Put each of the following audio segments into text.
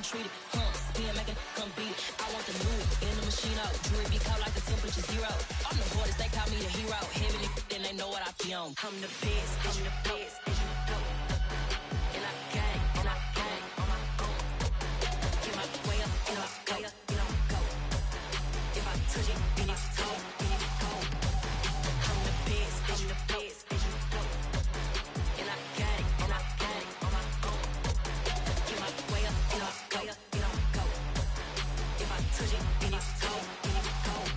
treat it. Spin, make it come beat it. I want the new in the machine out. Jewelry be cold like the temperature 0. I'm the hardest, they call me the hero. Heavy, then they know what I be on. I'm the best, I'm the best. And I gang, and I gang on my own. Get my way up, and I go, and I go. If I touch it, then it's cold, then it's cold. I'm the best, I'm the best. And I gang on my own. Get my way up, and I go, and I go. If I touch it, then it's cold, then it's cold.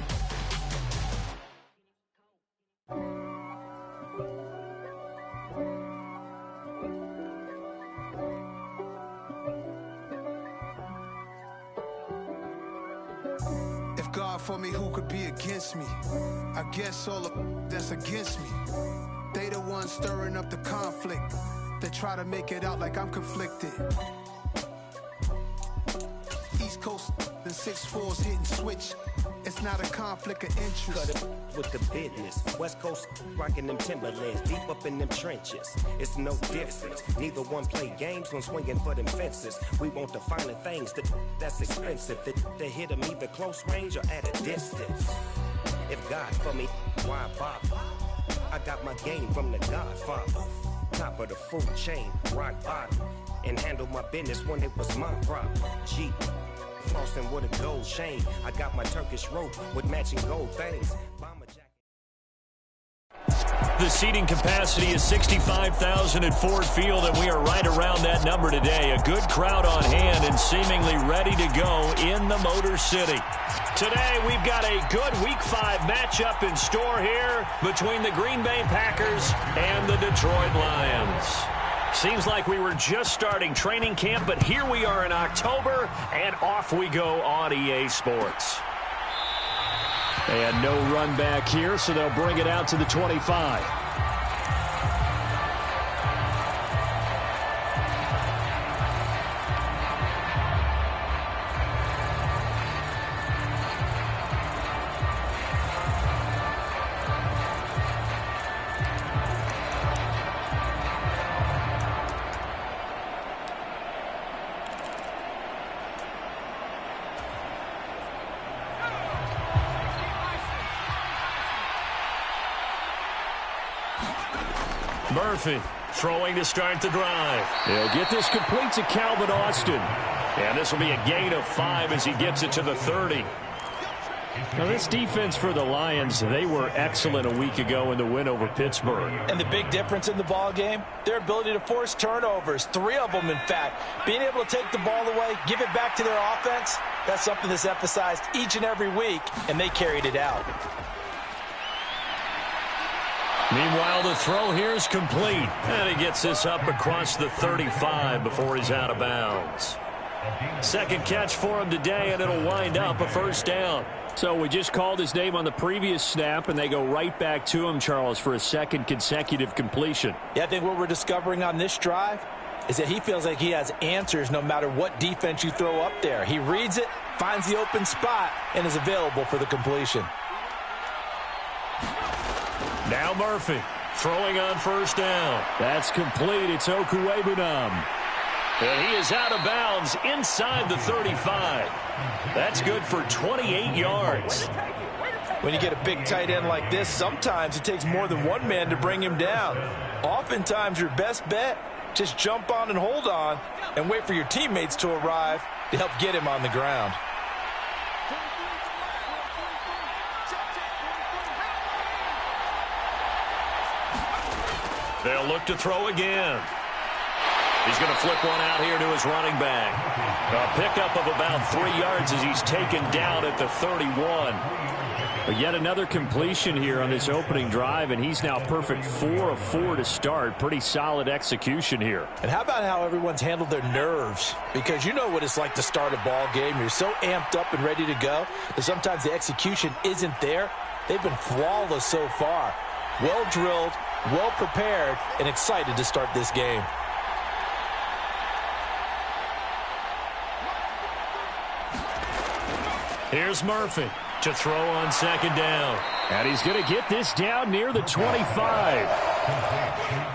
If God for me, who could be against me? I guess all the that's against me. They the ones stirring up the conflict. They try to make it out like I'm conflicted. East Coast and 6'4's hitting switch. It's not a conflict of interest. Cut it with the business. West Coast rocking them Timberlands, deep up in them trenches. It's no difference. Neither one play games when swinging for them fences. We want the finer things that's expensive. They hit them either close range or at a distance. If God for me, why bother? I got my game from the Godfather. Top of the food chain, rock bottom. And handle my business when it was my problem. Jeep. Flossing with a gold chain. I got my Turkish rope with matching gold things. The seating capacity is 65,000 at Ford Field, and we are right around that number today. A good crowd on hand and seemingly ready to go in the Motor City. Today, we've got a good Week 5 matchup in store here between the Green Bay Packers and the Detroit Lions. Seems like we were just starting training camp, but here we are in October, and off we go on EA Sports. And no run back here, so they'll bring it out to the 25. Murphy throwing to start the drive. He'll get this complete to Calvin Austin. And this will be a gain of 5 as he gets it to the 30. Now, this defense for the Lions, they were excellent a week ago in the win over Pittsburgh. And the big difference in the ball game, their ability to force turnovers, 3 of them, in fact. Being able to take the ball away, give it back to their offense, that's something that's emphasized each and every week, and they carried it out. Meanwhile, the throw here is complete. And he gets this up across the 35 before he's out of bounds. Second catch for him today, and it'll wind up a first down. So we just called his name on the previous snap, and they go right back to him, Charles, for a second consecutive completion. Yeah, I think what we're discovering on this drive is that he feels like he has answers no matter what defense you throw up there. He reads it, finds the open spot, and is available for the completion. Now Murphy throwing on first down. That's complete. It's Okuwebunam. And he is out of bounds inside the 35. That's good for 28 yards. When you get a big tight end like this, sometimes it takes more than one man to bring him down. Oftentimes your best bet, just jump on and hold on and wait for your teammates to arrive to help get him on the ground. They'll look to throw again. He's going to flip one out here to his running back. A pickup of about 3 yards as he's taken down at the 31. But yet another completion here on this opening drive, and he's now perfect 4 of 4 to start. Pretty solid execution here. And how about how everyone's handled their nerves? Because you know what it's like to start a ball game. You're so amped up and ready to go that sometimes the execution isn't there. They've been flawless so far. Well drilled, well prepared, and excited to start this game. Here's Murphy to throw on second down. And he's going to get this down near the 25.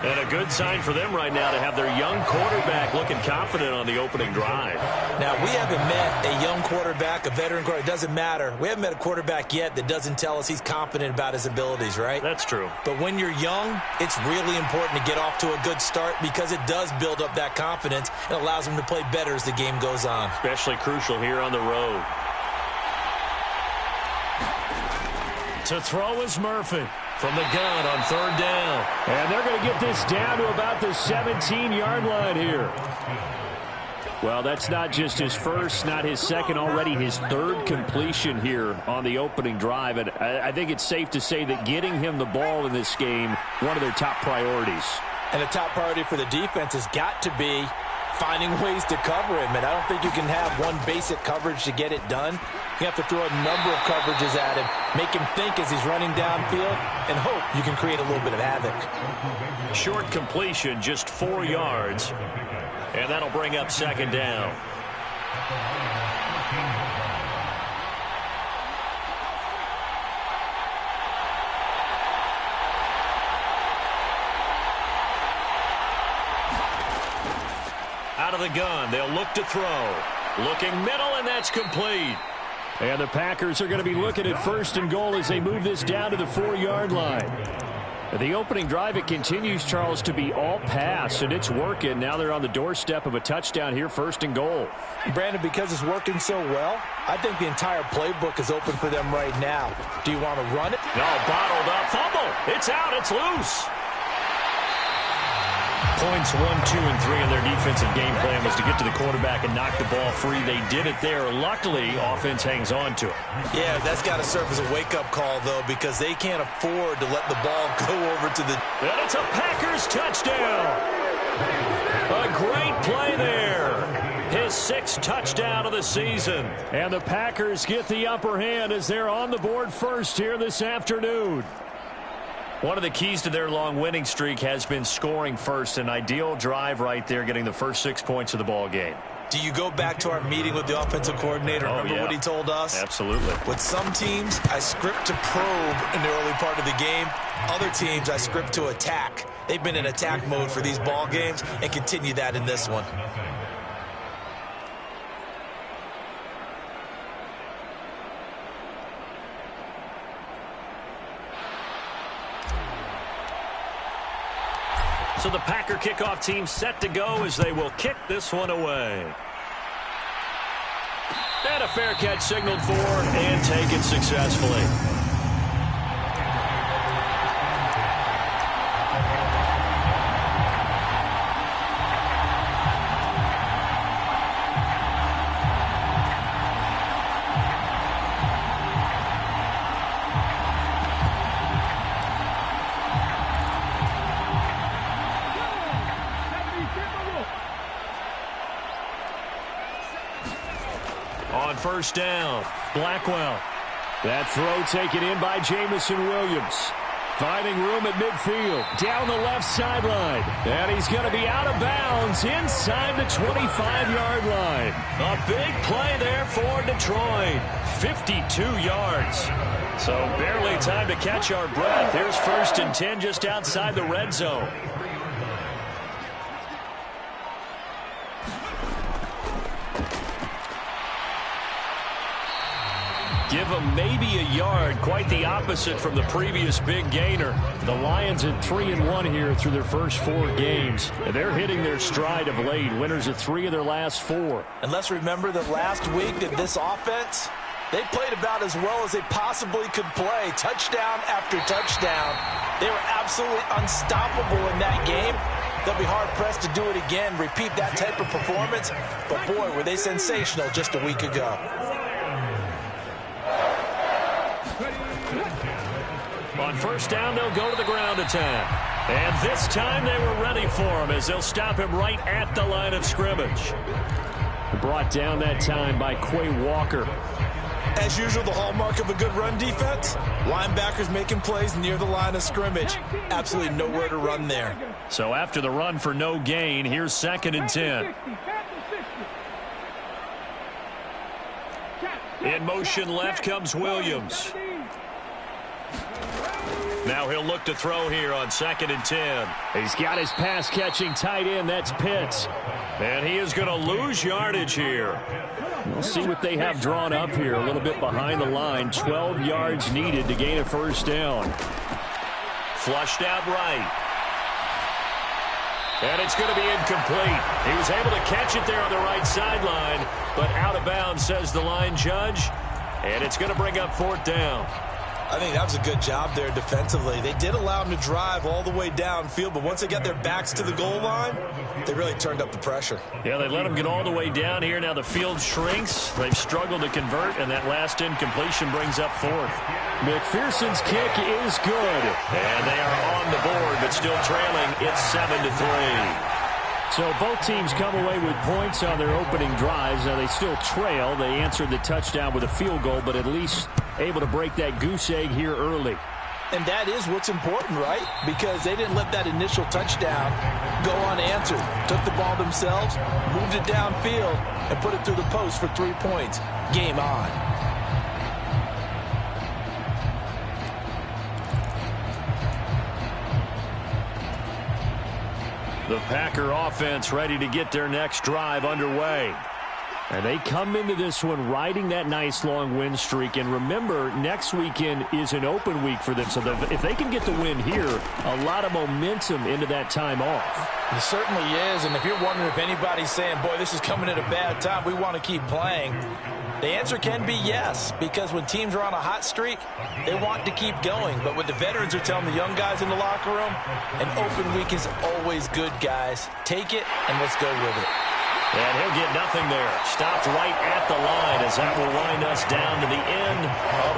And a good sign for them right now to have their young quarterback looking confident on the opening drive. Now, we haven't met a young quarterback, a veteran quarterback. It doesn't matter. We haven't met a quarterback yet that doesn't tell us he's confident about his abilities, right? That's true. But when you're young, it's really important to get off to a good start because it does build up that confidence and allows him to play better as the game goes on. Especially crucial here on the road. To throw is Murphy from the gun on third down. And they're going to get this down to about the 17-yard line here. Well, that's not just his first, not his second, already his third completion here on the opening drive. And I think it's safe to say that getting him the ball in this game, one of their top priorities. And the top priority for the defense has got to be finding ways to cover him. And I don't think you can have one basic coverage to get it done. You have to throw a number of coverages at him, make him think as he's running downfield, and hope you can create a little bit of havoc. Short completion, just 4 yards. And that'll bring up second down. Out of the gun, they'll look to throw. Looking middle, and that's complete. And the Packers are going to be looking at first and goal as they move this down to the 4-yard line. The opening drive, it continues, Charles, to be all pass, and it's working. Now they're on the doorstep of a touchdown here, first and goal. Brandon, because it's working so well, I think the entire playbook is open for them right now. Do you want to run it? No, bottled up. Fumble. It's out. It's loose. Points 1, 2, and 3 in their defensive game plan was to get to the quarterback and knock the ball free. They did it there. Luckily, offense hangs on to it. Yeah, that's got to serve as a wake-up call, though, because they can't afford to let the ball go over to the... And it's a Packers touchdown. A great play there. His 6th touchdown of the season. And the Packers get the upper hand as they're on the board first here this afternoon. One of the keys to their long winning streak has been scoring first. An ideal drive right there, getting the first 6 points of the ball game. Do you go back to our meeting with the offensive coordinator? Remember what he told us? Absolutely. With some teams, I script to probe in the early part of the game. Other teams, I script to attack. They've been in attack mode for these ball games and continue that in this one. So the Packer kickoff team set to go as they will kick this one away. And a fair catch signaled for and taken successfully. On first down, Blackwell. That throw taken in by Jamison Williams. Finding room at midfield, down the left sideline. And he's going to be out of bounds inside the 25-yard line. A big play there for Detroit. 52 yards. So barely time to catch our breath. Here's first and 10 just outside the red zone. Give them maybe a yard, quite the opposite from the previous big gainer. The Lions at 3-1 here through their first 4 games. They're hitting their stride of late, winners of 3 of their last 4. And let's remember that last week that this offense, they played about as well as they possibly could play, touchdown after touchdown. They were absolutely unstoppable in that game. They'll be hard-pressed to do it again, repeat that type of performance. But, boy, were they sensational just a week ago. On first down, they'll go to the ground attack. And this time they were ready for him as they'll stop him right at the line of scrimmage. Brought down that time by Quay Walker. As usual, the hallmark of a good run defense, linebackers making plays near the line of scrimmage. Absolutely nowhere to run there. So after the run for no gain, here's second and 10. In motion left comes Williams. Now he'll look to throw here on 2nd and 10. He's got his pass-catching tight end. That's Pitts. And he is going to lose yardage here. We'll see what they have drawn up here. A little bit behind the line. 12 yards needed to gain a first down. Flushed out right. And it's going to be incomplete. He was able to catch it there on the right sideline, but out of bounds, says the line judge. And it's going to bring up 4th down. I think that was a good job there defensively. They did allow him to drive all the way downfield, but once they got their backs to the goal line, they really turned up the pressure. Yeah, they let him get all the way down here. Now the field shrinks. They've struggled to convert, and that last incompletion brings up 4th. McPherson's kick is good. And they are on the board, but still trailing. It's 7-3. So both teams come away with points on their opening drives. Now they still trail. They answered the touchdown with a field goal, but at least able to break that goose egg here early. And that is what's important, right? Because they didn't let that initial touchdown go unanswered. Took the ball themselves, moved it downfield, and put it through the post for 3 points. Game on. The Packer offense ready to get their next drive underway. And they come into this one riding that nice long win streak. And remember, next weekend is an open week for them. So if they can get the win here, a lot of momentum into that time off. It certainly is. And if you're wondering if anybody's saying, boy, this is coming at a bad time, we want to keep playing, the answer can be yes, because when teams are on a hot streak, they want to keep going. But what the veterans are telling the young guys in the locker room, an open week is always good, guys. Take it, and let's go with it. And he'll get nothing there. Stopped right at the line as that will wind us down to the end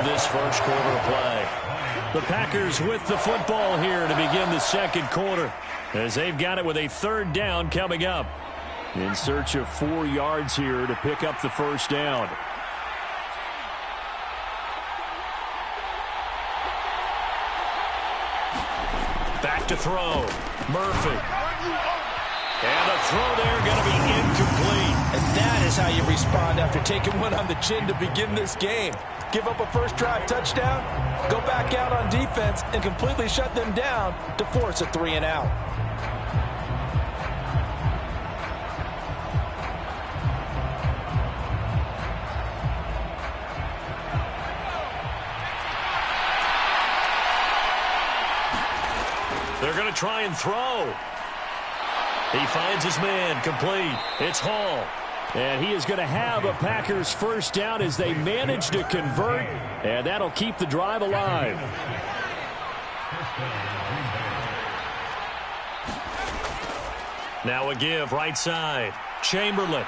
of this first quarter of play. The Packers with the football here to begin the second quarter, as they've got it with a 3rd down coming up. In search of 4 yards here to pick up the first down. Back to throw. Murphy. And the throw there going to be incomplete. And that is how you respond after taking one on the chin to begin this game. Give up a first drive touchdown, go back out on defense, and completely shut them down to force a 3-and-out. They're going to try and throw. He finds his man, complete. It's Hall. And he is going to have a Packers first down as they manage to convert, and that'll keep the drive alive. Now a give, right side. Chamberlain.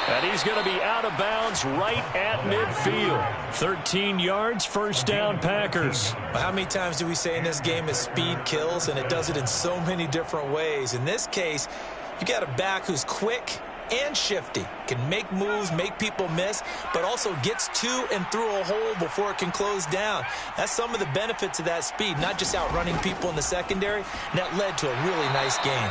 And he's going to be out of bounds right at midfield. 13 yards, first down, Packers. How many times do we say in this game that speed kills, and it does it in so many different ways? In this case, you got a back who's quick and shifty, can make moves, make people miss, but also gets to and through a hole before it can close down. That's some of the benefits of that speed, not just outrunning people in the secondary, and that led to a really nice game.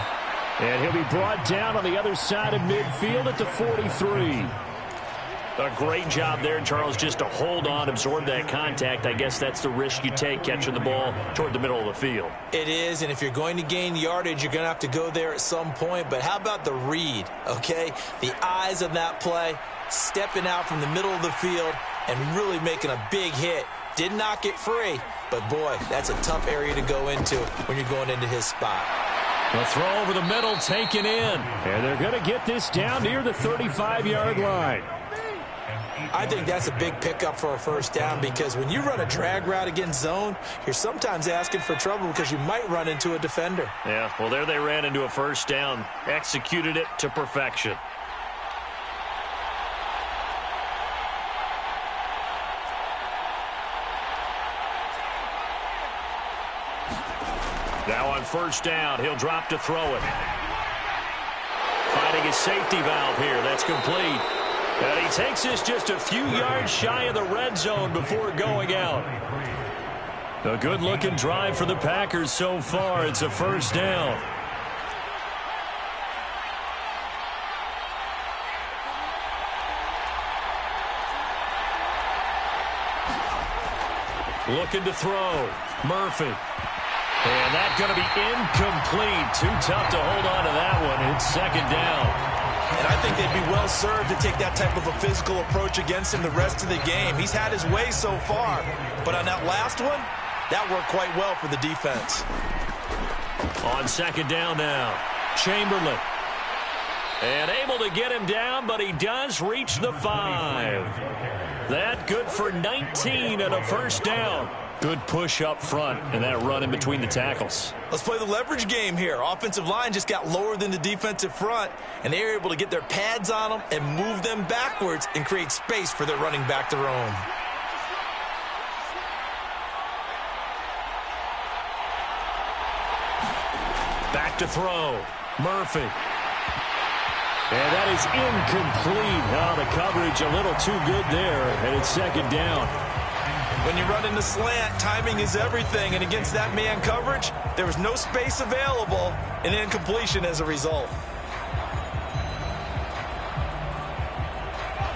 And he'll be brought down on the other side of midfield at the 43. A great job there, Charles, just to hold on, absorb that contact. I guess that's the risk you take catching the ball toward the middle of the field. It is, and if you're going to gain yardage, you're going to have to go there at some point. But how about the read, okay? The eyes of that play, stepping out from the middle of the field and really making a big hit. Did not get free, but boy, that's a tough area to go into when you're going into his spot. The throw over the middle taken in, and they're going to get this down near the 35-yard line. I think that's a big pickup for a first down, because when you run a drag route against zone, you're sometimes asking for trouble because you might run into a defender. Yeah, well, there they ran into a first down, executed it to perfection. Now on first down, he'll drop to throw it. Finding his safety valve here. That's complete. And he takes this just a few yards shy of the red zone before going out. A good-looking drive for the Packers so far. It's a first down. Looking to throw. Murphy. And that's going to be incomplete. Too tough to hold on to that one. It's second down. And I think they'd be well served to take that type of a physical approach against him the rest of the game. He's had his way so far. But on that last one, that worked quite well for the defense. On second down now, Chamberlain. And able to get him down, but he does reach the 5. That good for 19 and a first down. Good push up front and that run in between the tackles. Let's play the leverage game here. Offensive line just got lower than the defensive front, and they were able to get their pads on them and move them backwards and create space for their running back to roam. Back to throw. Murphy. And that is incomplete. Oh, the coverage a little too good there, and it's second down. When you run in the slant, timing is everything, and against that man coverage, there was no space available, and incompletion as a result.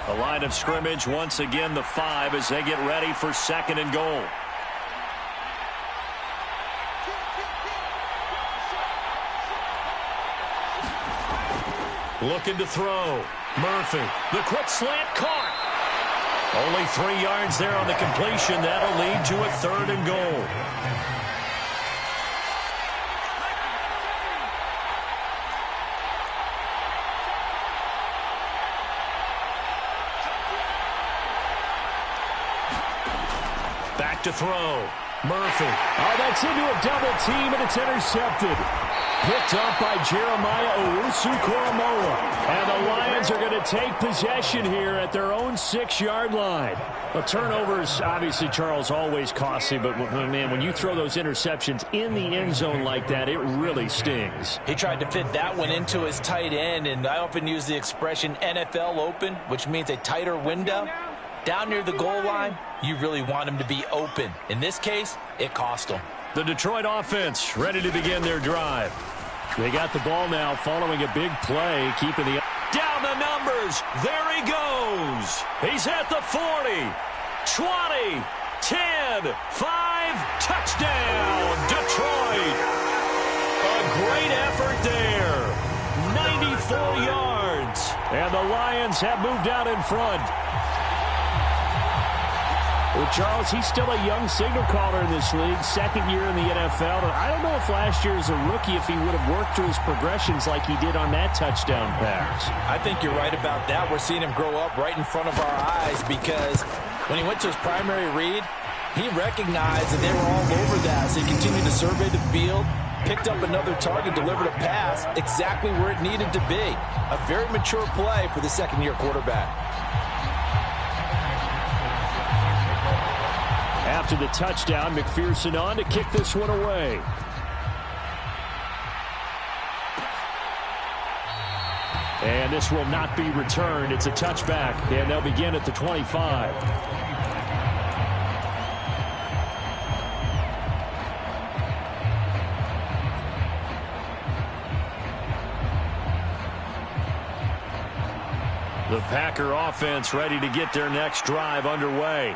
The line of scrimmage, once again, the 5 as they get ready for second and goal. Looking to throw. Murphy. The quick slant caught. Only 3 yards there on the completion. That'll lead to a third and goal. Back to throw. Murphy. Oh, that's into a double team, and it's intercepted. Picked up by Jeremiah Owusu-Koromoa. And the Lions are going to take possession here at their own 6-yard line. The turnovers, obviously, Charles, always costly. But, man, when you throw those interceptions in the end zone like that, it really stings. He tried to fit that one into his tight end, and I often use the expression NFL open, which means a tighter window. Down near the goal line, you really want him to be open. In this case, it cost him. The Detroit offense ready to begin their drive. They got the ball now following a big play, keeping the... Down the numbers. There he goes. He's at the 40, 20, 10, 5, touchdown, Detroit. A great effort there. 94 yards. And the Lions have moved out in front. Well, Charles, he's still a young signal caller in this league, second year in the NFL. And I don't know if last year as a rookie, if he would have worked through his progressions like he did on that touchdown pass. I think you're right about that. We're seeing him grow up right in front of our eyes because when he went to his primary read, he recognized that they were all over that. So he continued to survey the field, picked up another target, delivered a pass exactly where it needed to be. A very mature play for the second-year quarterback. After the touchdown, McPherson on to kick this one away. And this will not be returned. It's a touchback, and they'll begin at the 25. The Packer offense ready to get their next drive underway.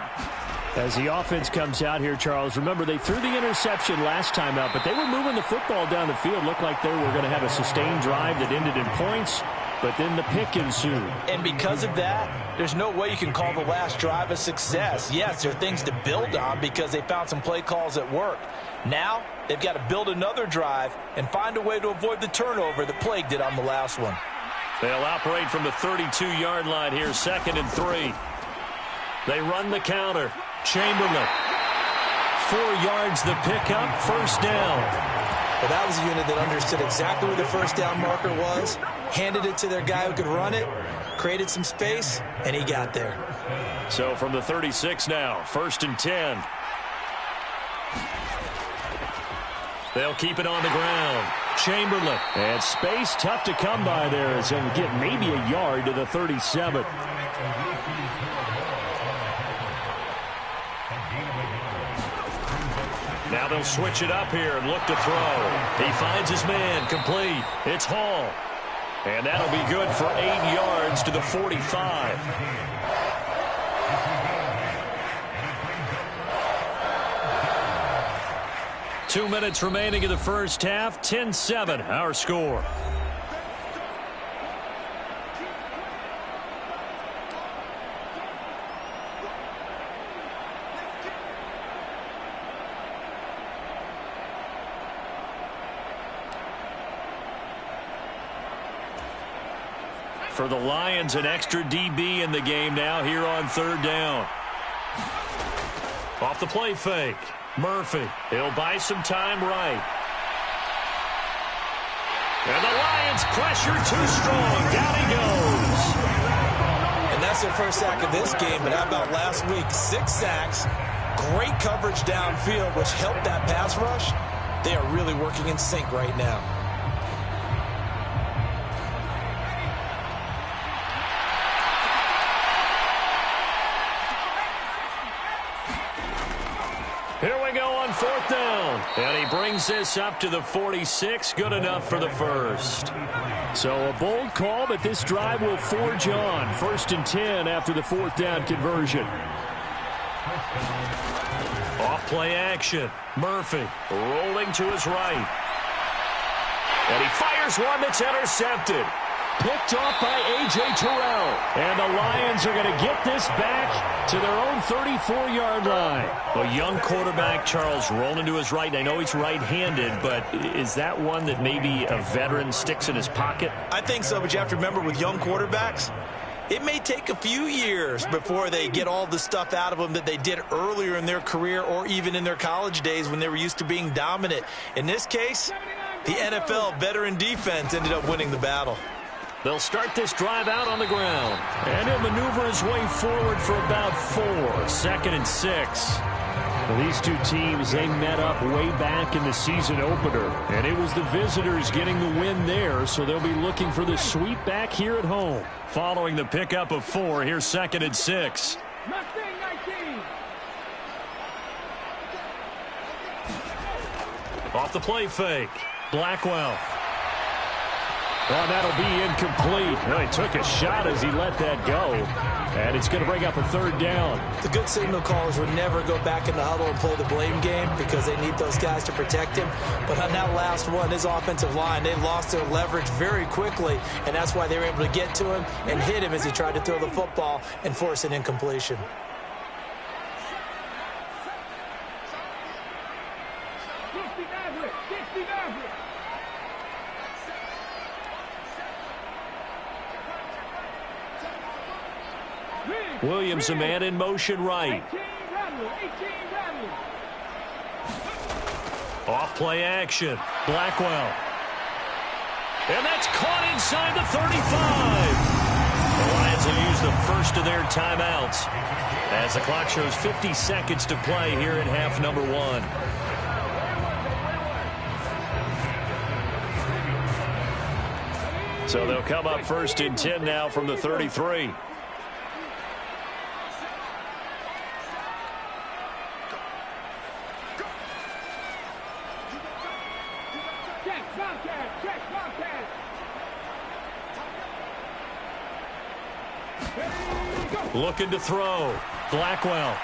As the offense comes out here, Charles, remember they threw the interception last time out, but they were moving the football down the field. Looked like they were going to have a sustained drive that ended in points, but then the pick ensued. And because of that, there's no way you can call the last drive a success. Yes, there are things to build on because they found some play calls that worked. Now, they've got to build another drive and find a way to avoid the turnover that plagued it on the last one. They'll operate from the 32-yard line here, 2nd and 3. They run the counter. Chamberlain, 4 yards the pickup, first down. Well, that was a unit that understood exactly where the first down marker was, handed it to their guy who could run it, created some space, and he got there. So from the 36 now, 1st and 10. They'll keep it on the ground. Chamberlain. And space tough to come by there as he'll get maybe a yard to the 37. Now they'll switch it up here and look to throw. He finds his man, complete. It's Hall. And that'll be good for 8 yards to the 45. 2 minutes remaining in the first half. 10-7, our score. For the Lions, an extra DB in the game now here on third down. Off the play fake. Murphy. He'll buy some time right. And the Lions pressure too strong. Down he goes. And that's their first sack of this game. But how about last week? 6 sacks. Great coverage downfield, which helped that pass rush. They are really working in sync right now. Here we go on fourth down. And he brings this up to the 46. Good enough for the first. So a bold call, but this drive will forge on. 1st and 10 after the fourth down conversion. Off play action. Murphy rolling to his right. And he fires one that's intercepted. Picked off by A.J. Terrell. And the Lions are going to get this back to their own 34-yard line. A young quarterback, Charles, rolling to his right. And I know he's right-handed, but is that one that maybe a veteran sticks in his pocket? I think so, but you have to remember with young quarterbacks, it may take a few years before they get all the stuff out of them that they did earlier in their career or even in their college days when they were used to being dominant. In this case, the NFL veteran defense ended up winning the battle. They'll start this drive out on the ground. And he'll maneuver his way forward for about 4. 2nd and 6. Well, these two teams, they met up way back in the season opener. And it was the visitors getting the win there, so they'll be looking for the sweep back here at home. Following the pickup of 4, here's 2nd and 6. Off the play fake. Blackwell. Well, that'll be incomplete. Well, he took a shot as he let that go. And it's going to bring up a 3rd down. The good signal callers would never go back in the huddle and play the blame game because they need those guys to protect him. But on that last one, his offensive line, they lost their leverage very quickly. And that's why they were able to get to him and hit him as he tried to throw the football and force an incompletion. Williams, a man in motion right. Off play action. Blackwell. And that's caught inside the 35. The Lions will use the first of their timeouts as the clock shows 50 seconds to play here in half number 1. So they'll come up 1st and 10 now from the 33. Looking to throw. Blackwell.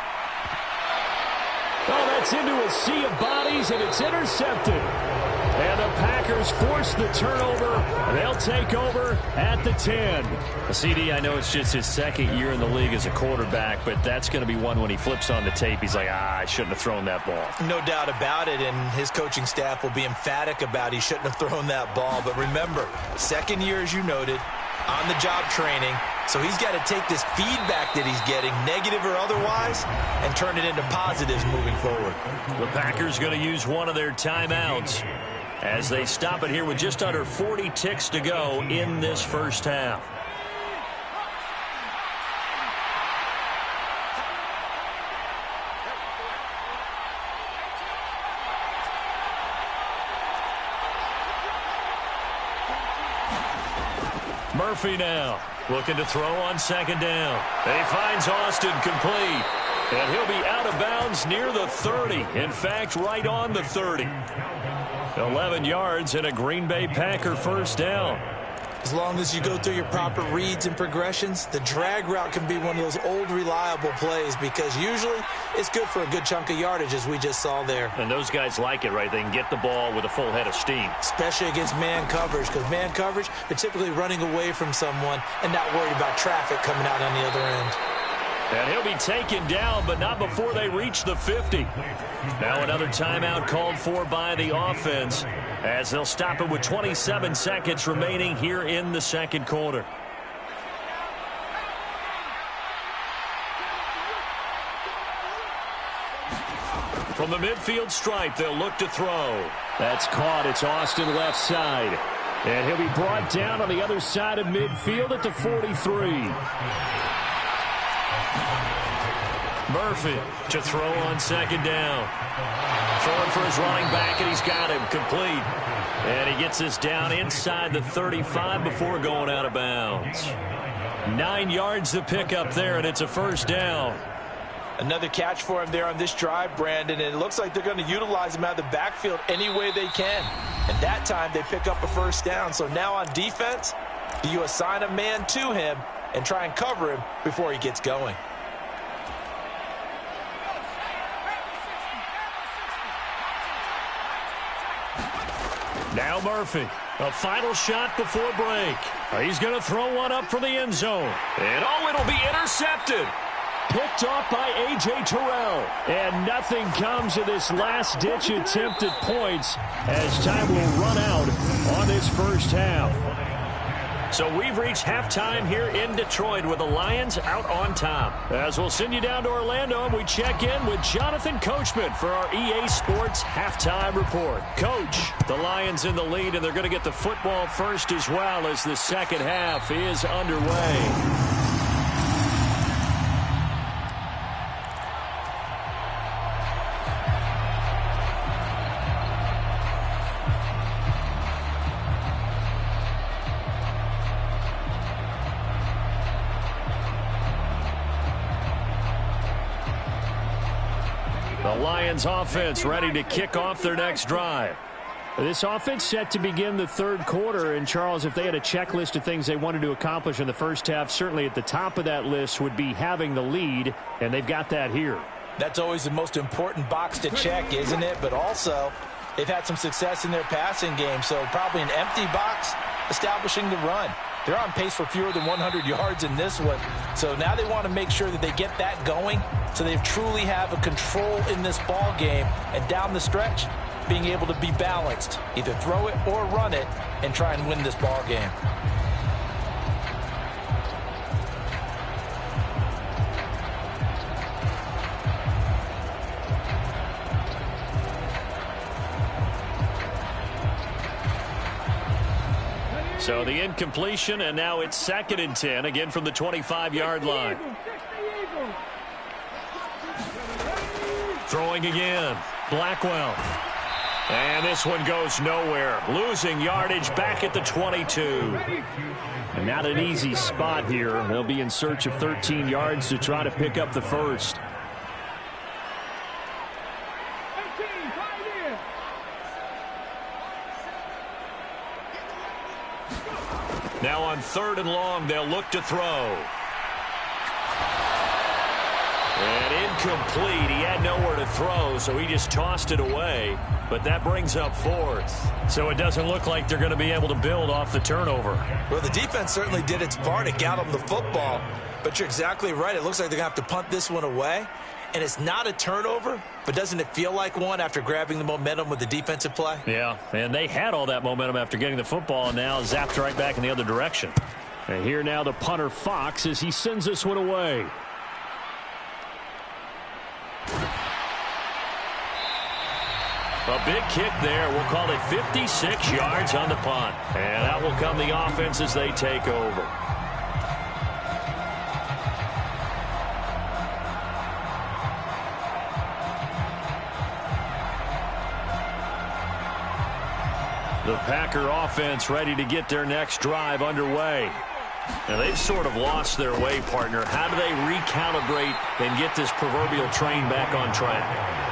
Oh, that's into a sea of bodies, and it's intercepted. And the Packers force the turnover. They'll take over at the 10. CD, I know it's just his 2nd year in the league as a quarterback, but that's going to be one when he flips on the tape. He's like, I shouldn't have thrown that ball. No doubt about it, and his coaching staff will be emphatic about he shouldn't have thrown that ball. But remember, 2nd year, as you noted, on-the-job training. So he's got to take this feedback that he's getting, negative or otherwise, and turn it into positives moving forward. The Packers going to use one of their timeouts as they stop it here with just under 40 ticks to go in this first half. Murphy now looking to throw on 2nd down. He finds Austin complete. And he'll be out of bounds near the 30. In fact, right on the 30. 11 yards and a Green Bay Packer first down. As long as you go through your proper reads and progressions, the drag route can be one of those old reliable plays because usually it's good for a good chunk of yardage, as we just saw there. And those guys like it, right? They can get the ball with a full head of steam. Especially against man coverage, because man coverage, they're typically running away from someone and not worried about traffic coming out on the other end. And he'll be taken down, but not before they reach the 50. Now another timeout called for by the offense as they'll stop it with 27 seconds remaining here in the second quarter. From the midfield stripe, they'll look to throw. That's caught. It's Austin left side. And he'll be brought down on the other side of midfield at the 43. Murphy to throw on second down. Throwing for his running back, and he's got him complete. And he gets this down inside the 35 before going out of bounds. 9 yards to pick up there, and it's a first down. Another catch for him there on this drive, Brandon, and it looks like they're going to utilize him out of the backfield any way they can. And that time they pick up a first down. So now on defense, do you assign a man to him and try and cover him before he gets going? Now Murphy, a final shot before break. He's going to throw one up for the end zone. And oh, it'll be intercepted. Picked off by A.J. Terrell. And nothing comes of this last-ditch attempt at points as time will run out on this first half. So we've reached halftime here in Detroit with the Lions out on top. As we'll send you down to Orlando and we check in with Jonathan Coachman for our EA Sports Halftime Report. Coach, the Lions in the lead, and they're going to get the football first as well as the second half is underway. The Lions offense ready to kick off their next drive. This offense set to begin the third quarter. And, Charles, if they had a checklist of things they wanted to accomplish in the first half, certainly at the top of that list would be having the lead, and they've got that here. That's always the most important box to check, isn't it? But also, they've had some success in their passing game, so probably an empty box establishing the run. They're on pace for fewer than 100 yards in this one. So now they want to make sure that they get that going so they truly have a control in this ball game. And down the stretch, being able to be balanced, either throw it or run it, and try and win this ball game. So the incompletion, and now it's 2nd and 10, again from the 25-yard line. Throwing again, Blackwell. And this one goes nowhere. Losing yardage back at the 22. And not an easy spot here. They'll be in search of 13 yards to try to pick up the first. Now on 3rd and long, they'll look to throw. And incomplete. He had nowhere to throw, so he just tossed it away. But that brings up 4th. So it doesn't look like they're going to be able to build off the turnover. Well, the defense certainly did its part. It got them the football. But you're exactly right. It looks like they're going to have to punt this one away. And it's not a turnover, but doesn't it feel like one after grabbing the momentum with the defensive play? Yeah, and they had all that momentum after getting the football, and now zapped right back in the other direction. And here now the punter, Fox, as he sends this one away. A big kick there. We'll call it 56 yards on the punt. And that will come the offense as they take over. The Packer offense ready to get their next drive underway. Now, they've sort of lost their way, partner. How do they recalibrate and get this proverbial train back on track?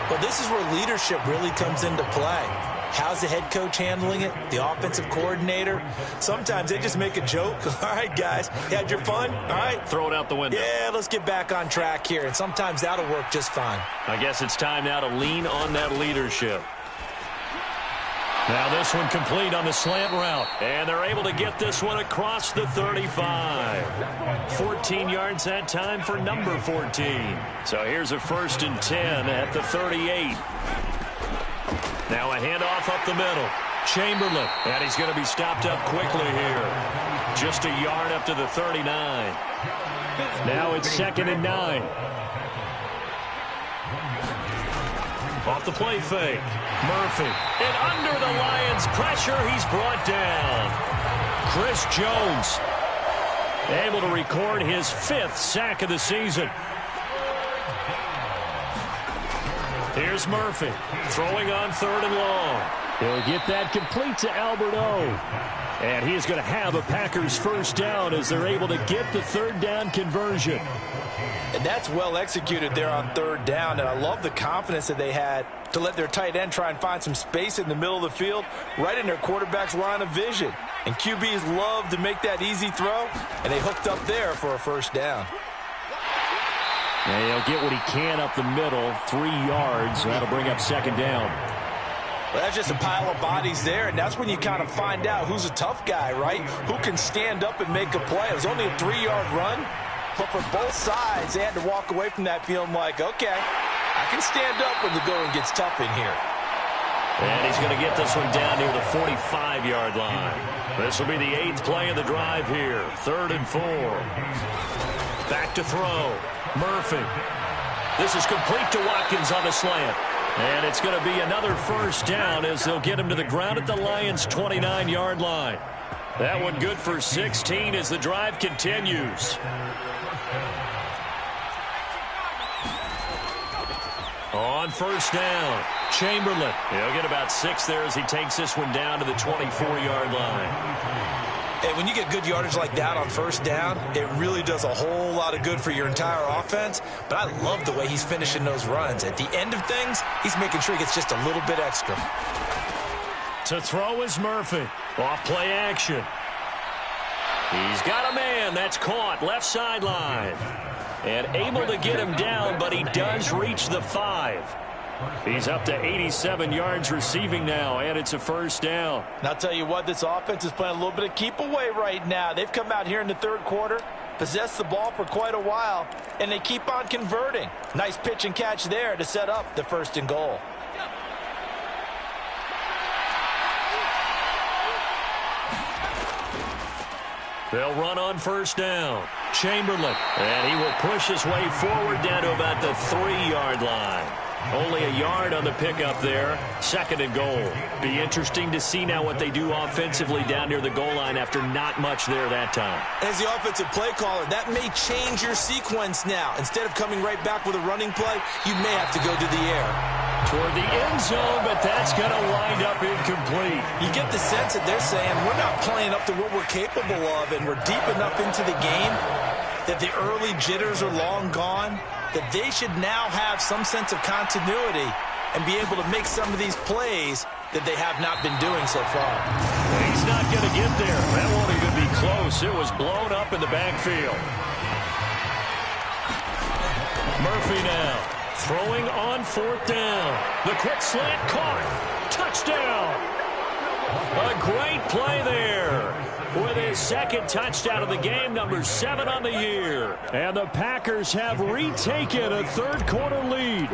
Well, this is where leadership really comes into play. How's the head coach handling it? The offensive coordinator? Sometimes they just make a joke. All right, guys, you had your fun? All right. Throw it out the window. Yeah, let's get back on track here, and sometimes that'll work just fine. I guess it's time now to lean on that leadership. Now this one complete on the slant route, and they're able to get this one across the 35. 14 yards that time for number 14. So here's a 1st and 10 at the 38. Now a handoff up the middle. Chamberlain, and he's going to be stopped up quickly here. Just a yard up to the 39. Now it's 2nd and 9. Off the play fake. Murphy. And under the Lions' pressure, he's brought down. Chris Jones able to record his 5th sack of the season. Here's Murphy throwing on 3rd and long. He'll get that complete to Albert O. And he is going to have a Packers 1st down as they're able to get the 3rd down conversion. And that's well executed there on 3rd down. And I love the confidence that they had to let their tight end try and find some space in the middle of the field, right in their quarterback's line of vision. And QBs love to make that easy throw, and they hooked up there for a 1st down. And he'll get what he can up the middle, 3 yards. That'll bring up 2nd down. Well, that's just a pile of bodies there, and that's when you kind of find out who's a tough guy, right? Who can stand up and make a play. It was only a 3-yard run, but for both sides, they had to walk away from that feeling like, okay, I can stand up when the going gets tough in here. And he's going to get this one down near the 45-yard line. This will be the 8th play of the drive here. 3rd and 4. Back to throw. Murphy. This is complete to Watkins on the slant. And it's going to be another 1st down as they'll get him to the ground at the Lions' 29-yard line. That one good for 16 as the drive continues. On 1st down, Chamberlain. He'll get about 6 there as he takes this one down to the 24-yard line. And when you get good yardage like that on 1st down, it really does a whole lot of good for your entire offense. But I love the way he's finishing those runs. At the end of things, he's making sure he gets just a little bit extra. To throw is Murphy. Off play action. He's got a man. That's caught. Left sideline. And able to get him down, but he does reach the 5. He's up to 87 yards receiving now, and it's a 1st down. And I'll tell you what, this offense is playing a little bit of keep away right now. They've come out here in the 3rd quarter, possessed the ball for quite a while, and they keep on converting. Nice pitch and catch there to set up the 1st and goal. They'll run on 1st down. Chamberlain, and he will push his way forward down to about the 3-yard line. Only a yard on the pickup there. 2nd and goal. Be interesting to see now what they do offensively down near the goal line after not much there that time. As the offensive play caller, that may change your sequence now. Instead of coming right back with a running play, you may have to go to the air. Toward the end zone, but that's going to wind up incomplete. You get the sense that they're saying we're not playing up to what we're capable of, and we're deep enough into the game that the early jitters are long gone, that they should now have some sense of continuity and be able to make some of these plays that they have not been doing so far. He's not going to get there. That won't even be close. It was blown up in the backfield. Murphy now throwing on 4th down. The quick slant caught. Touchdown. A great play there. With his 2nd touchdown of the game, number 7 on the year. And the Packers have retaken a 3rd quarter lead.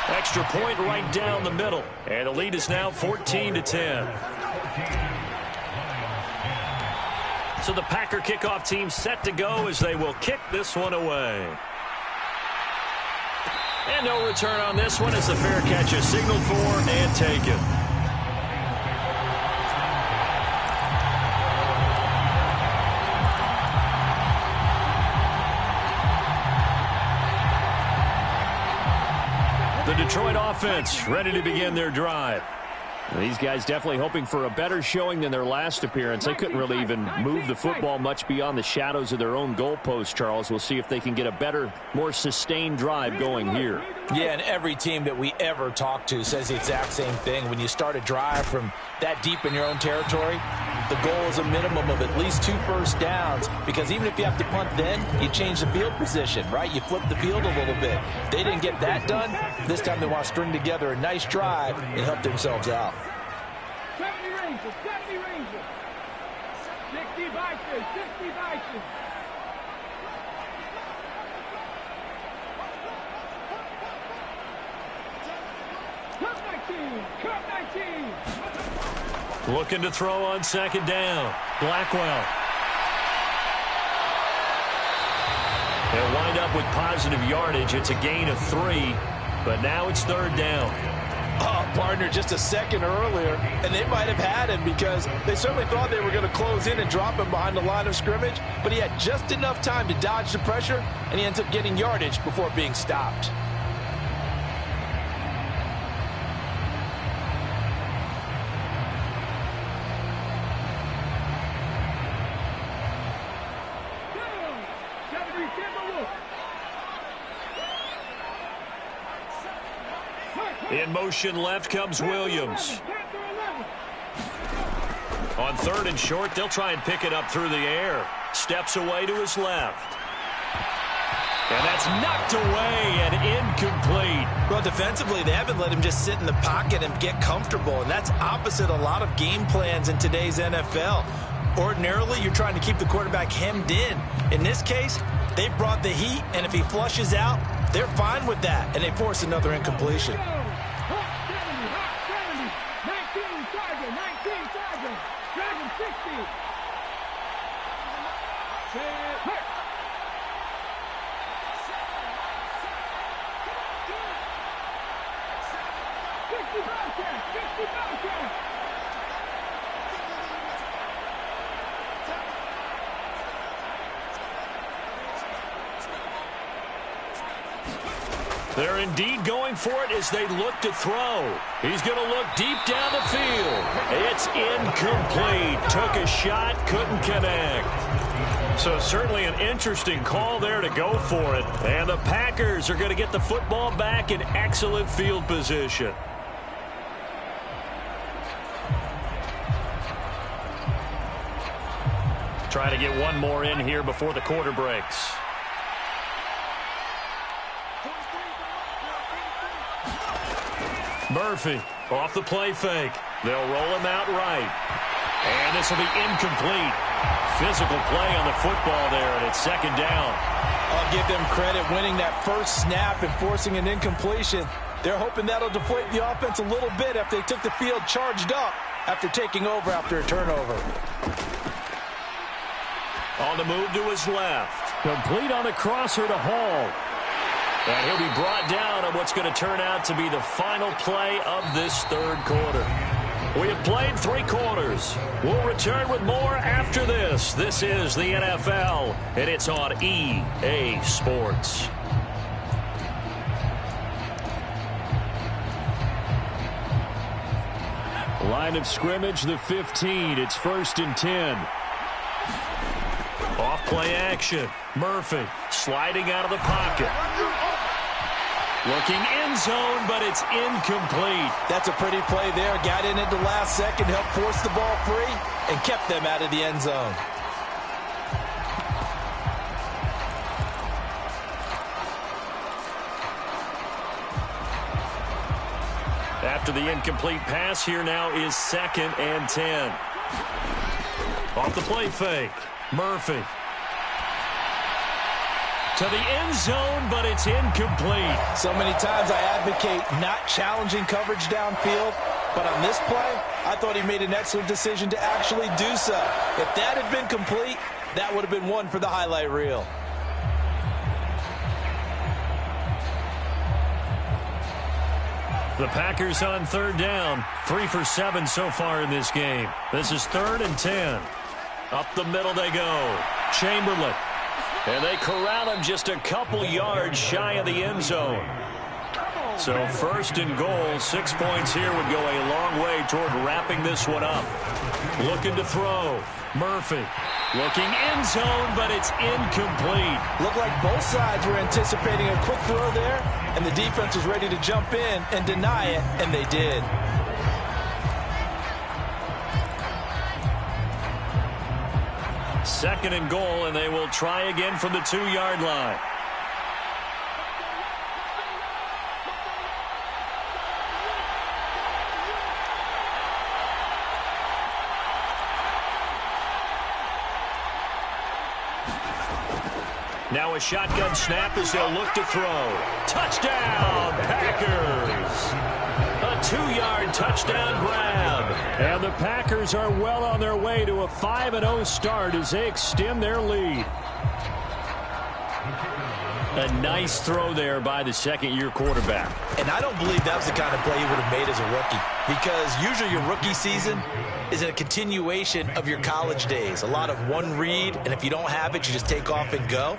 Extra point right down the middle. And the lead is now 14-10. So the Packer kickoff team set to go as they will kick this one away. And no return on this one as the fair catch is signaled for and taken. The Detroit offense ready to begin their drive. These guys definitely hoping for a better showing than their last appearance. They couldn't really even move the football much beyond the shadows of their own goalpost, Charles. We'll see if they can get a better, more sustained drive going here. Yeah, and every team that we ever talk to says the exact same thing. When you start a drive from that deep in your own territory, the goal is a minimum of at least 2 first downs, because even if you have to punt then, you change the field position, right? You flip the field a little bit. They didn't get that done. This time they want to string together a nice drive and help themselves out. 70 Rangers, 60 Vikings, 60 Vikings. Cup 19. Looking to throw on second down. Blackwell. They'll wind up with positive yardage. It's a gain of 3, but now it's third down. Oh, partner, just a second earlier, and they might have had him because they certainly thought they were going to close in and drop him behind the line of scrimmage, but he had just enough time to dodge the pressure, and he ends up getting yardage before being stopped. In motion left comes Williams. On third and short, they'll try and pick it up through the air. Steps away to his left. And that's knocked away and incomplete. Well, defensively, they haven't let him just sit in the pocket and get comfortable, and that's opposite a lot of game plans in today's NFL. Ordinarily, you're trying to keep the quarterback hemmed in. In this case, they brought the heat, and if he flushes out, they're fine with that, and they force another incompletion. They're indeed going for it as they look to throw. He's going to look deep down the field. It's incomplete. Took a shot, couldn't connect. So certainly an interesting call there to go for it. And the Packers are going to get the football back in excellent field position. Trying to get one more in here before the quarter breaks. Murphy off the play fake. They'll roll him out right. And this will be incomplete. Physical play on the football there, and it's second down. I'll give them credit winning that first snap and forcing an incompletion. They're hoping that'll deflate the offense a little bit after they took the field charged up after taking over after a turnover. On the move to his left. Complete on the crosser to Hall. And he'll be brought down on what's going to turn out to be the final play of this third quarter. We have played 3 quarters. We'll return with more after this. This is the NFL, and it's on EA Sports. Line of scrimmage, the 15. It's 1st and 10. Off play action. Murphy sliding out of the pocket. Looking end zone, but it's incomplete. That's a pretty play there. Got in at the last second, helped force the ball free, and kept them out of the end zone. After the incomplete pass, here now is 2nd and 10. Off the play fake. Murphy. To the end zone, but it's incomplete. So many times I advocate not challenging coverage downfield, but on this play, I thought he made an excellent decision to actually do so. If that had been complete, that would have been one for the highlight reel. The Packers on third down. 3 for 7 so far in this game. This is 3rd and 10. Up the middle they go. Chamberlain. And they corral him just a couple yards shy of the end zone. So first and goal, 6 points here would go a long way toward wrapping this one up. Looking to throw. Murphy looking end zone, but it's incomplete. Looked like both sides were anticipating a quick throw there, and the defense was ready to jump in and deny it, and they did. Second and goal, and they will try again from the 2-yard line. Now a shotgun snap as they'll look to throw. Touchdown, Packers! A 2-yard touchdown grab. And the Packers are well on their way to a 5-0 start as they extend their lead. A nice throw there by the second-year quarterback. And I don't believe that was the kind of play he would have made as a rookie, because usually your rookie season is a continuation of your college days. A lot of one read, and if you don't have it, you just take off and go.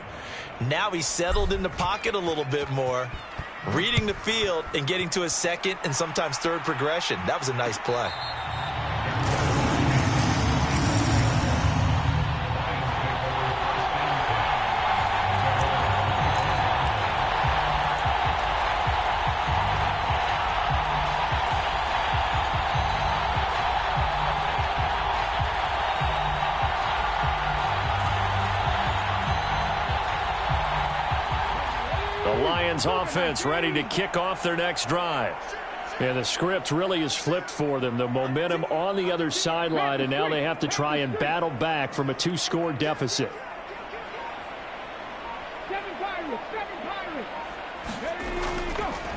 Now he's settled in the pocket a little bit more, reading the field and getting to his second and sometimes third progression. That was a nice play. Offense ready to kick off their next drive. And the script really is flipped for them. The momentum on the other sideline, and now they have to try and battle back from a 2-score deficit.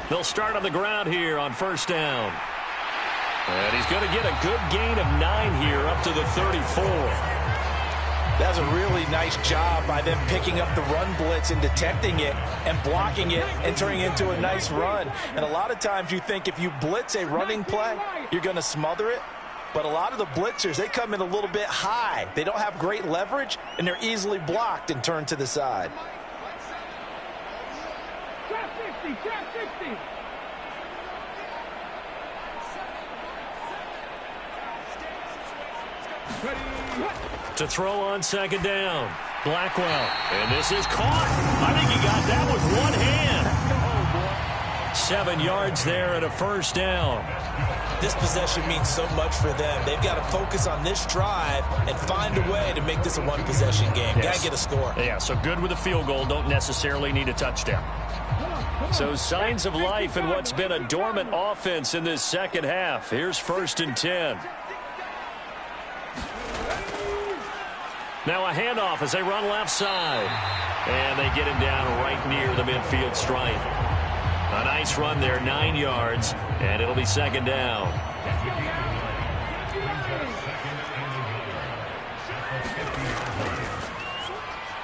They'll start on the ground here on first down. And he's going to get a good gain of 9 here up to the 34. That's a really nice job by them picking up the run blitz and detecting it and blocking it and turning it into a nice run. And a lot of times you think if you blitz a running play, you're going to smother it. But a lot of the blitzers, they come in a little bit high. They don't have great leverage, and they're easily blocked and turned to the side. Trap 60, trap 60. To throw on second down. Blackwell. And this is caught. I think he got that with one hand. 7 yards there and a first down. This possession means so much for them. They've got to focus on this drive and find a way to make this a one-possession game. Yes. Got to get a score. Yeah, so good with a field goal. Don't necessarily need a touchdown. So signs of life in what's been a dormant offense in this second half. Here's first and 10. Now a handoff as they run left side. And they get him down right near the midfield stripe. A nice run there, 9 yards, and it'll be second down.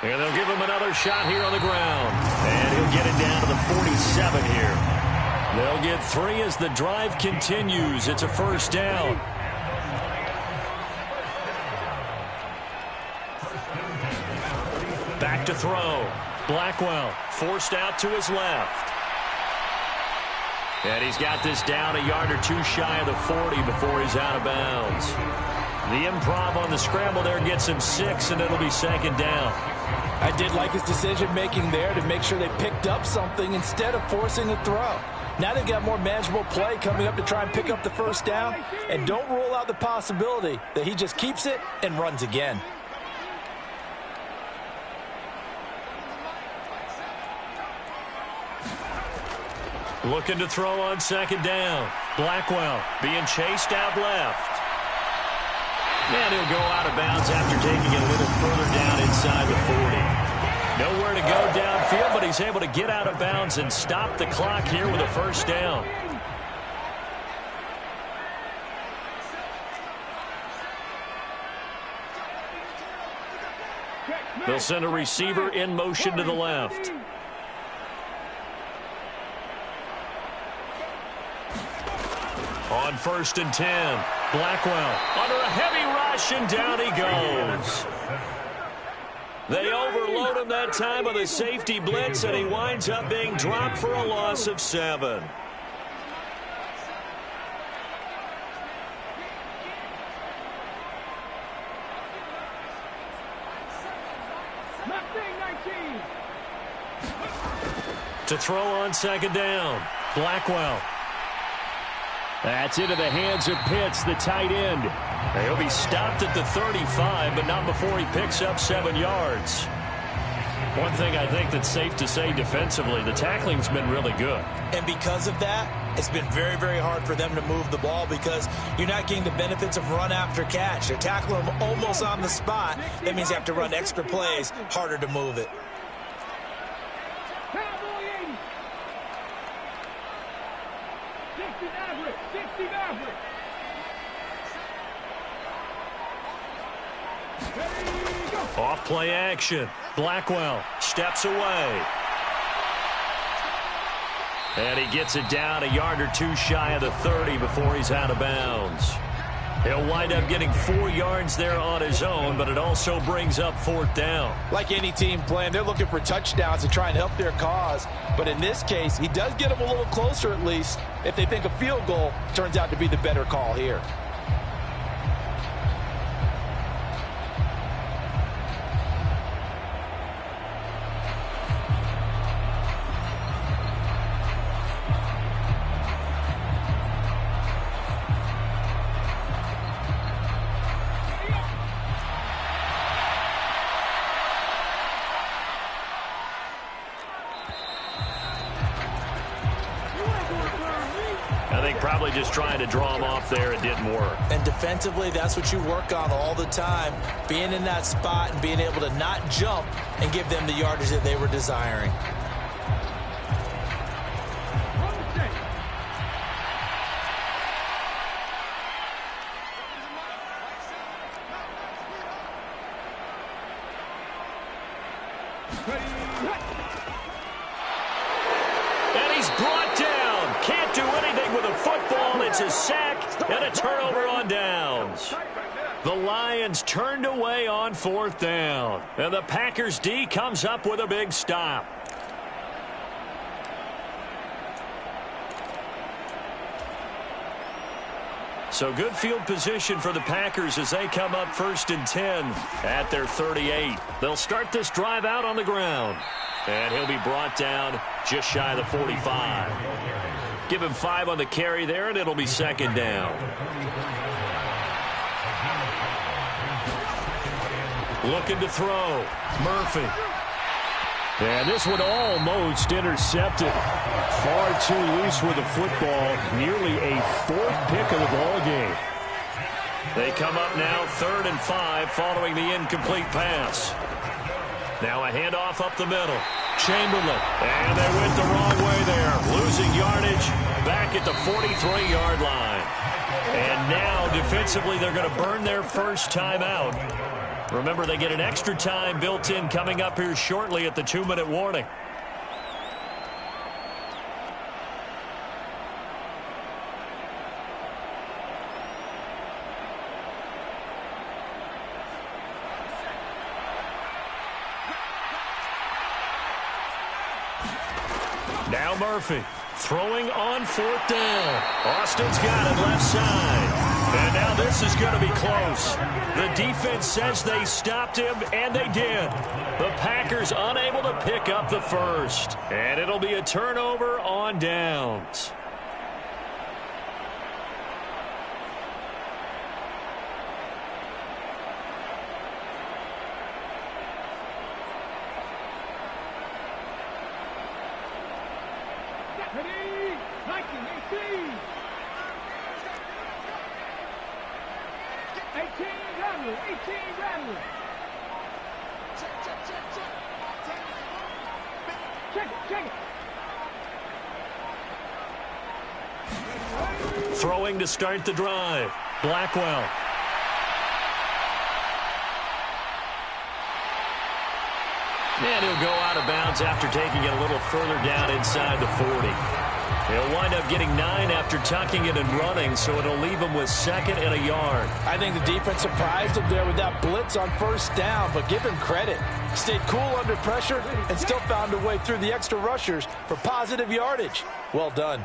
And they'll give him another shot here on the ground. And he'll get it down to the 47 here. They'll get 3 as the drive continues. It's a first down. Back to throw. Blackwell forced out to his left. And he's got this down a yard or two shy of the 40 before he's out of bounds. The improv on the scramble there gets him 6, and it'll be second down. I did like his decision-making there to make sure they picked up something instead of forcing a throw. Now they've got more manageable play coming up to try and pick up the first down, and don't rule out the possibility that he just keeps it and runs again. Looking to throw on second down. Blackwell being chased out left. And he'll go out of bounds after taking it a little further down inside the 40. Nowhere to go downfield, but he's able to get out of bounds and stop the clock here with a first down. They'll send a receiver in motion to the left. On first and 10, Blackwell under a heavy rush, and down he goes. They overload him that time with a safety blitz, and he winds up being dropped for a loss of 7. To throw on second down, Blackwell. That's into the hands of Pitts, the tight end. He'll be stopped at the 35, but not before he picks up 7 yards. One thing I think that's safe to say defensively, the tackling's been really good. And because of that, it's been very, very hard for them to move the ball because you're not getting the benefits of run after catch. They're tackling them almost on the spot. That means you have to run extra plays, harder to move it. Off play action. Blackwell steps away. And he gets it down a yard or two shy of the 30 before he's out of bounds. He'll wind up getting 4 yards there on his own, but it also brings up 4th down. Like any team playing, they're looking for touchdowns to try and help their cause. But in this case, he does get them a little closer at least if they think a field goal turns out to be the better call here. Probably just trying to draw him off there. It didn't work. And defensively, that's what you work on all the time. Being in that spot and being able to not jump and give them the yardage that they were desiring. And he's brought down. Can't do anything with a football. It's a sack and a turnover on downs. The Lions turned away on 4th down. And the Packers D comes up with a big stop. So good field position for the Packers as they come up 1st and 10 at their 38. They'll start this drive out on the ground. And he'll be brought down just shy of the 45. Give him 5 on the carry there, and it'll be 2nd down. Looking to throw. Murphy. And this one almost intercepted. Far too loose with the football. Nearly a 4th pick of the ball game. They come up now 3rd and 5 following the incomplete pass. Now a handoff up the middle. Chamberlain. And they went the wrong way there. Losing yardage back at the 43-yard line. And now defensively they're going to burn their first timeout. Remember, they get an extra time built in coming up here shortly at the 2-minute warning. Now Murphy throwing on 4th down. Austin's got it left side. And now this is going to be close. The defense says they stopped him, and they did. The Packers unable to pick up the first. And it'll be a turnover on downs. Throwing to start the drive. Blackwell. And he'll go out of bounds after taking it a little further down inside the 40. He'll wind up getting 9 after tucking it and running, so it'll leave him with 2nd and a yard. I think the defense surprised him there with that blitz on 1st down, but give him credit. Stayed cool under pressure and still found a way through the extra rushers for positive yardage. Well done.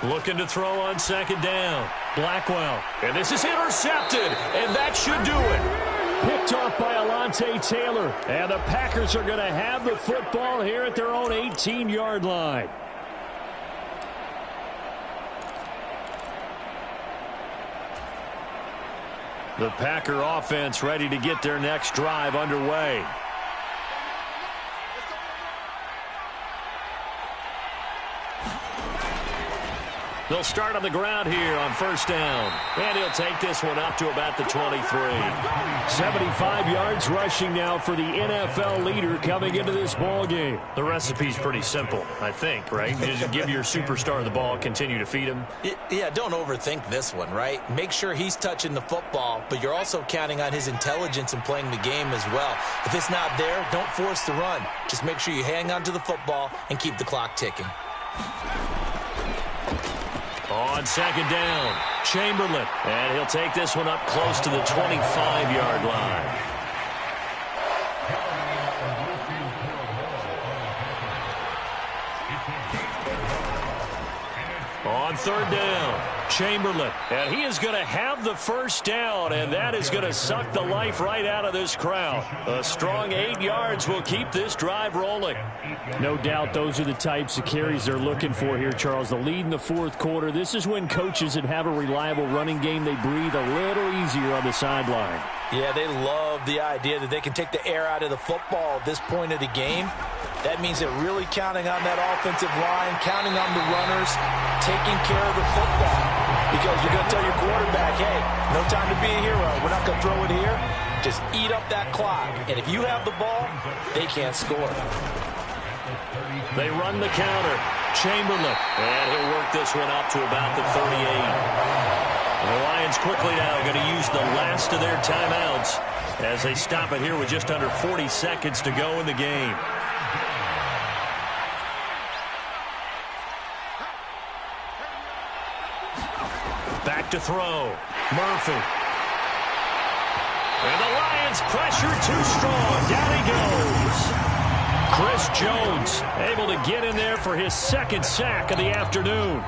Looking to throw on second down. Blackwell. And this is intercepted, and that should do it. Picked off by Alontae Taylor. And the Packers are going to have the football here at their own 18-yard line. The Packer offense ready to get their next drive underway. They'll start on the ground here on first down. And he'll take this one up to about the 23. 75 yards rushing now for the NFL leader coming into this ball game. The recipe's pretty simple, I think, right? You just give your superstar the ball, continue to feed him. Yeah, don't overthink this one, right? Make sure he's touching the football, but you're also counting on his intelligence in playing the game as well. If it's not there, don't force the run. Just make sure you hang on to the football and keep the clock ticking. On second down, Chamberlain. And he'll take this one up close to the 25-yard line. On third down, Chamberlain. And he is going to have the first down, and that is going to suck the life right out of this crowd. A strong 8 yards will keep this drive rolling. No doubt those are the types of carries they're looking for here, Charles. The lead in the fourth quarter. This is when coaches that have a reliable running game, they breathe a little easier on the sideline. Yeah, they love the idea that they can take the air out of the football at this point of the game. That means they're really counting on that offensive line, counting on the runners, taking care of the football. Because you're going to tell your quarterback, hey, no time to be a hero. We're not going to throw it here. Just eat up that clock. And if you have the ball, they can't score. They run the counter. Chamberlain. And he'll work this one up to about the 38. And the Lions quickly now going to use the last of their timeouts as they stop it here with just under 40 seconds to go in the game. Back to throw. Murphy. And the Lions pressure too strong. Down he goes. Chris Jones able to get in there for his second sack of the afternoon.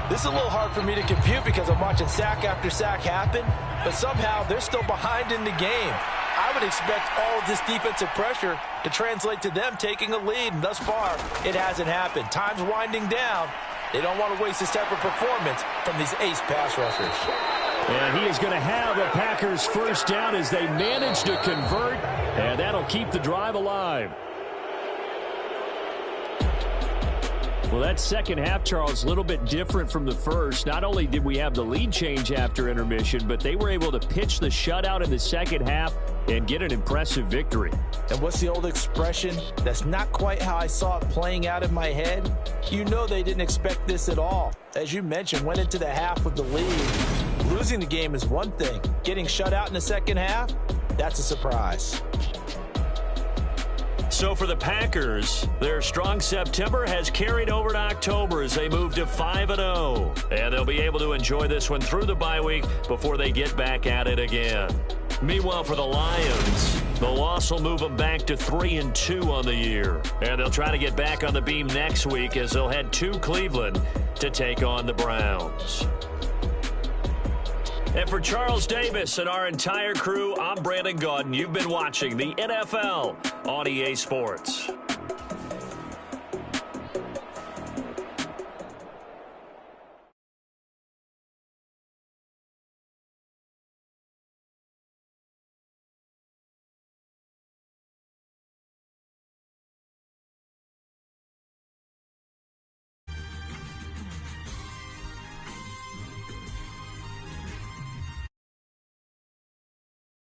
This is a little hard for me to compute because I'm watching sack after sack happen, but somehow they're still behind in the game. I would expect all of this defensive pressure to translate to them taking a lead, and thus far, it hasn't happened. Time's winding down. They don't want to waste this type of performance from these ace pass rushers. And he is going to have a Packers first down as they manage to convert, and that'll keep the drive alive. Well, that second half, Charles, a little bit different from the first. Not only did we have the lead change after intermission, but they were able to pitch the shutout in the second half and get an impressive victory. And what's the old expression? That's not quite how I saw it playing out in my head. You know they didn't expect this at all. As you mentioned, went into the half with the lead. Losing the game is one thing. Getting shut out in the second half, that's a surprise. So for the Packers, their strong September has carried over to October as they move to 5-0. And they'll be able to enjoy this one through the bye week before they get back at it again. Meanwhile, for the Lions, the loss will move them back to 3-2 on the year. And they'll try to get back on the beam next week as they'll head to Cleveland to take on the Browns. And for Charles Davis and our entire crew, I'm Brandon Gaudin. You've been watching the NFL on EA Sports.